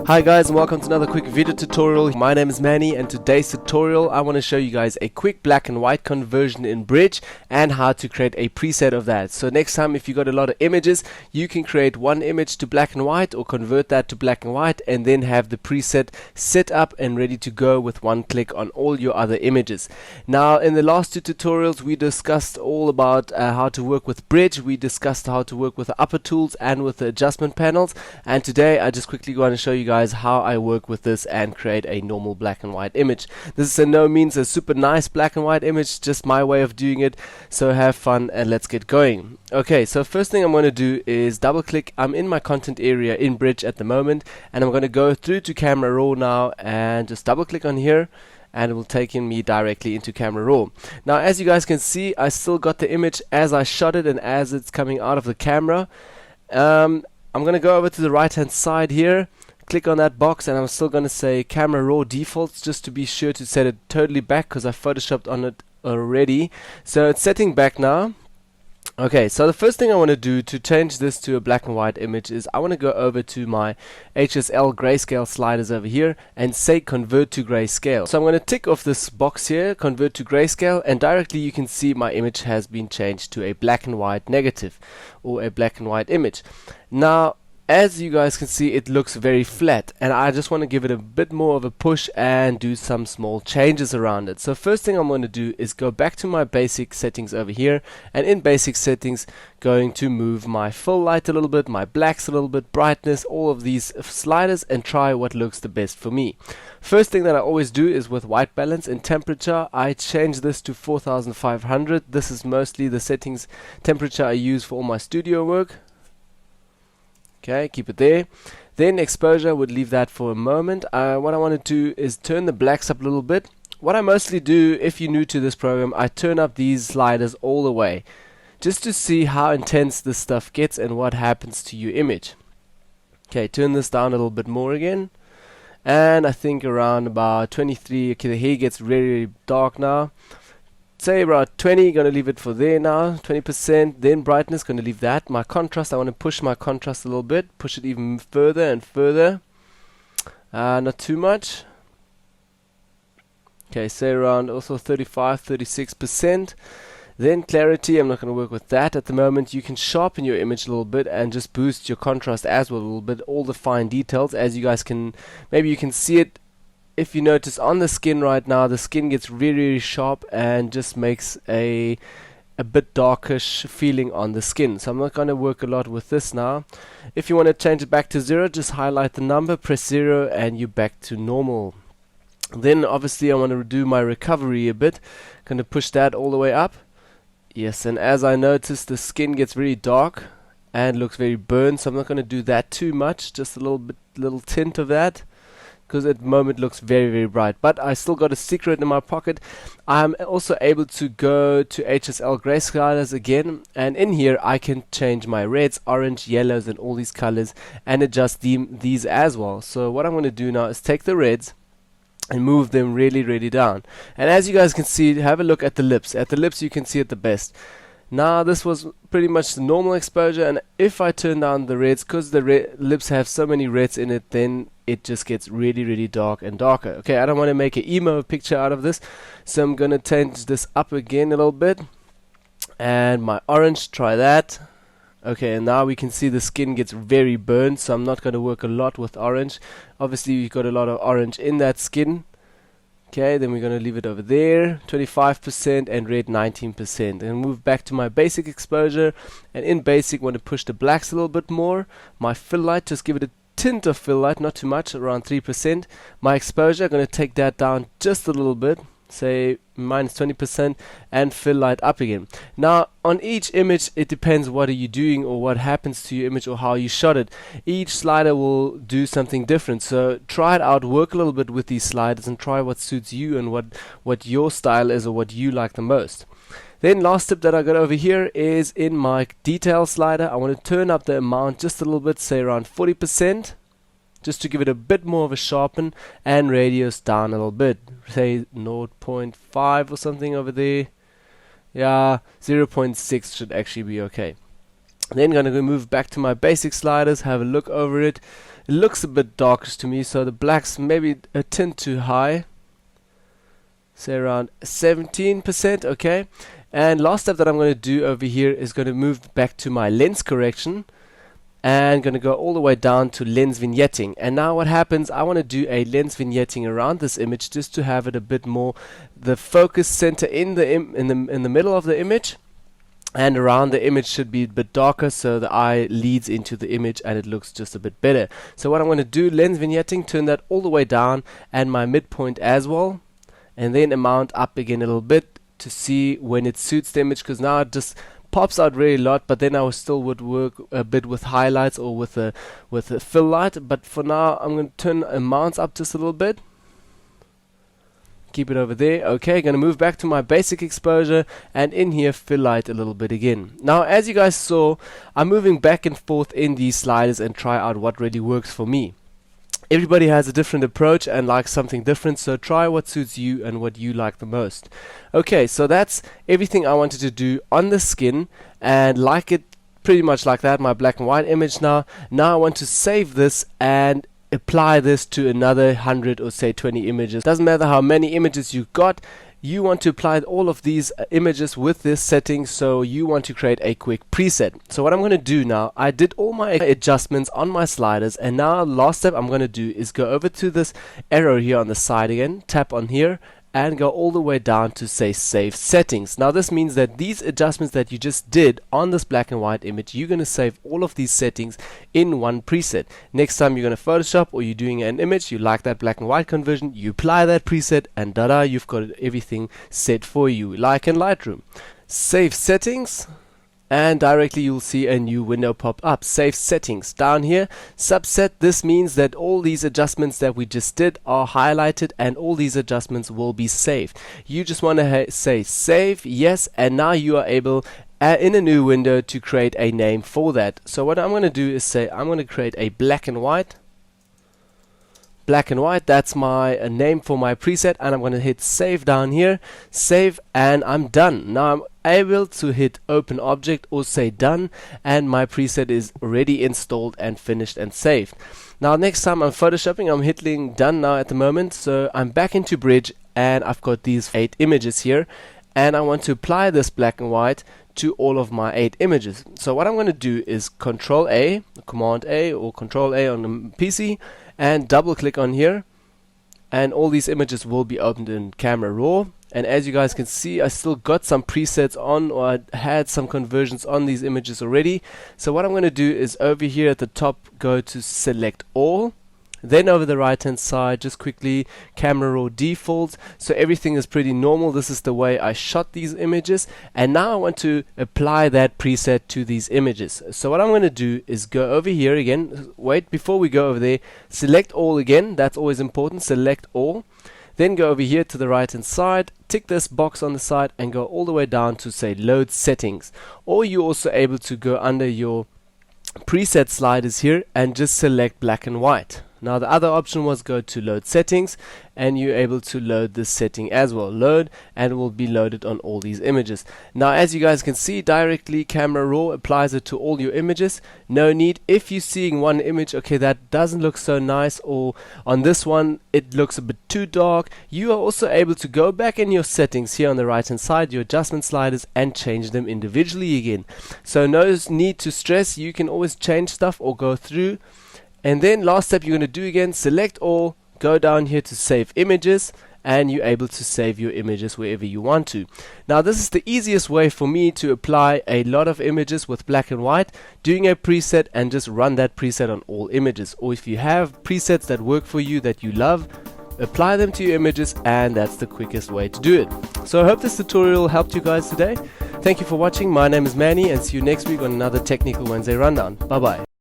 Hi guys, and welcome to another quick video tutorial. My name is Manny, and today's tutorial I want to show you guys a quick black and white conversion in Bridge and how to create a preset of that. So next time if you got a lot of images, you can create one image to black and white or convert that to black and white and then have the preset set up and ready to go with one click on all your other images. Now in the last two tutorials we discussed all about how to work with Bridge. We discussed how to work with the upper tools and with the adjustment panels, and today I just quickly going to show you guys how I work with this and create a normal black and white image. This is in no means a super nice black and white image, just my way of doing it, so have fun and let's get going. Okay, so first thing I'm going to do is double click. I'm in my content area in Bridge at the moment, and I'm going to go through to Camera Raw now and just double click on here, and it will take me directly into Camera Raw. Now as you guys can see, I still got the image as I shot it and as it's coming out of the camera. I'm going to go over to the right hand side here, click on that box, and I'm still going to say Camera Raw defaults just to be sure to set it totally back because I photoshopped on it already. So it's setting back now. Okay, so the first thing I want to do to change this to a black and white image is I want to go over to my HSL grayscale sliders over here and say convert to grayscale. So I'm going to tick off this box here, convert to grayscale, and directly you can see my image has been changed to a black and white negative or a black and white image. Now as you guys can see, it looks very flat, and I just want to give it a bit more of a push and do some small changes around it. So first thing I'm going to do is go back to my basic settings over here, and in basic settings going to move my fill light a little bit, my blacks a little bit, brightness, all of these sliders, and try what looks the best for me. First thing that I always do is with white balance and temperature, I change this to 4500. This is mostly the settings temperature I use for all my studio work. Okay, keep it there. Then exposure, would leave that for a moment. What I want to do is turn the blacks up a little bit. What I mostly do, if you're new to this program, I turn up these sliders all the way just to see how intense this stuff gets and what happens to your image. Okay, turn this down a little bit more again, and I think around about 23. Okay, the hair gets really, really dark now. Say about 20, gonna leave it for there now, 20%. Then brightness, gonna leave that. My contrast, I want to push my contrast a little bit, push it even further and further. Not too much. Okay, say around also 35, 36%. Then clarity, I'm not going to work with that at the moment. You can sharpen your image a little bit and just boost your contrast as well a little bit, all the fine details. As you guys can, maybe you can see it. If you notice on the skin right now, the skin gets really, really sharp and just makes a bit darkish feeling on the skin. So I'm not going to work a lot with this now. If you want to change it back to 0, just highlight the number, press 0, and you're back to normal. Then obviously I want to do my recovery a bit. Going to push that all the way up. Yes, and as I notice, the skin gets very dark and looks very burned, so I'm not going to do that too much, just a little tint of that, because at the moment looks very, very bright. But I still got a secret in my pocket. I'm also able to go to HSL grayscalers again, and in here I can change my reds, orange, yellows, and all these colors and adjust these as well. So what I'm going to do now is take the reds and move them really, really down. And as you guys can see, have a look at the lips. At the lips you can see it the best. Now this was pretty much the normal exposure, and if I turn down the reds, because the lips have so many reds in it, then it just gets really, really dark and darker. Okay, I don't want to make an emo picture out of this, so I'm going to change this up again a little bit. And my orange, try that. Okay, and now we can see the skin gets very burned, so I'm not going to work a lot with orange. Obviously we've got a lot of orange in that skin. Okay, then we're going to leave it over there, 25%, and red 19%. And move back to my basic exposure, and in basic want to push the blacks a little bit more. My fill light, just give it a tint of fill light, not too much, around 3%. My exposure, I'm going to take that down just a little bit, say minus 20%, and fill light up again. Now on each image it depends what are you doing or what happens to your image or how you shot it. Each slider will do something different, so try it out, work a little bit with these sliders and try what suits you and what your style is or what you like the most. Then last tip that I got over here is in my detail slider. I want to turn up the amount just a little bit, say around 40%, just to give it a bit more of a sharpen, and radius down a little bit, say 0.5 or something over there. Yeah, 0.6 should actually be okay. Then going to move back to my basic sliders, have a look over it. It looks a bit darkish to me, so the black's maybe a tint too high. Say around 17%, okay. And last step that I'm going to do over here is going to move back to my lens correction and going to go all the way down to lens vignetting. And now what happens, I want to do a lens vignetting around this image just to have it a bit more the focus center in the middle of the image, and around the image should be a bit darker so the eye leads into the image and it looks just a bit better. So what I'm going to do, lens vignetting, turn that all the way down and my midpoint as well, and then amount up again a little bit to see when it suits the image, because now it just pops out really a lot, but then I still would work a bit with highlights or with a fill light. But for now I'm going to turn amounts up just a little bit, keep it over there. Okay, going to move back to my basic exposure and in here fill light a little bit again. Now as you guys saw, I'm moving back and forth in these sliders and try out what really works for me. Everybody has a different approach and likes something different, so try what suits you and what you like the most. Okay, so that's everything I wanted to do on the skin, and like it pretty much like that, my black and white image now. Now I want to save this and apply this to another 100 or say 20 images. Doesn't matter how many images you've got, you want to apply all of these images with this setting, so you want to create a quick preset. So what I'm going to do now, I did all my adjustments on my sliders, and now last step I'm going to do is go over to this arrow here on the side again, tap on here and go all the way down to say save settings. Now this means that these adjustments that you just did on this black and white image, you're going to save all of these settings in one preset. Next time you're going to Photoshop or you're doing an image, you like that black and white conversion, you apply that preset and da-da, you've got everything set for you, like in Lightroom. Save settings, and directly you'll see a new window pop up. Save settings. Down here, subset. This means that all these adjustments that we just did are highlighted and all these adjustments will be saved. You just want to say save, yes, and now you are able in a new window to create a name for that. So what I'm going to do is say I'm going to create a black and white. Black and white, that's my name for my preset, and I'm going to hit save down here, save, and I'm done. Now I'm able to hit open object or say done, and my preset is already installed and finished and saved. Now next time I'm photoshopping, I'm hitting done now at the moment, so I'm back into Bridge and I've got these 8 images here, and I want to apply this black and white to all of my 8 images. So what I'm going to do is Control A, Command A or Control A on the PC, and double click on here, and all these images will be opened in Camera Raw. And as you guys can see, I still got some presets on, or I had some conversions on these images already. So what I'm going to do is over here at the top go to select all, then over the right hand side just quickly Camera Raw defaults, so everything is pretty normal. This is the way I shot these images, and now I want to apply that preset to these images. So what I'm going to do is go over here again, wait, before we go over there, select all again, that's always important, select all, then go over here to the right hand side, tick this box on the side and go all the way down to say load settings. Or you're also able to go under your preset sliders here and just select black and white. Now the other option was go to load settings, and you're able to load this setting as well. Load, and it will be loaded on all these images. Now as you guys can see, directly Camera Raw applies it to all your images. No need, if you're seeing one image, okay, that doesn't look so nice, or on this one it looks a bit too dark, you are also able to go back in your settings here on the right hand side, your adjustment sliders, and change them individually again. So no need to stress, you can always change stuff or go through. And then last step you're going to do again, select all, go down here to save images, and you're able to save your images wherever you want to. Now this is the easiest way for me to apply a lot of images with black and white, doing a preset and just run that preset on all images. Or if you have presets that work for you that you love, apply them to your images, and that's the quickest way to do it. So I hope this tutorial helped you guys today. Thank you for watching. My name is Manny, and see you next week on another Technical Wednesday Rundown. Bye bye.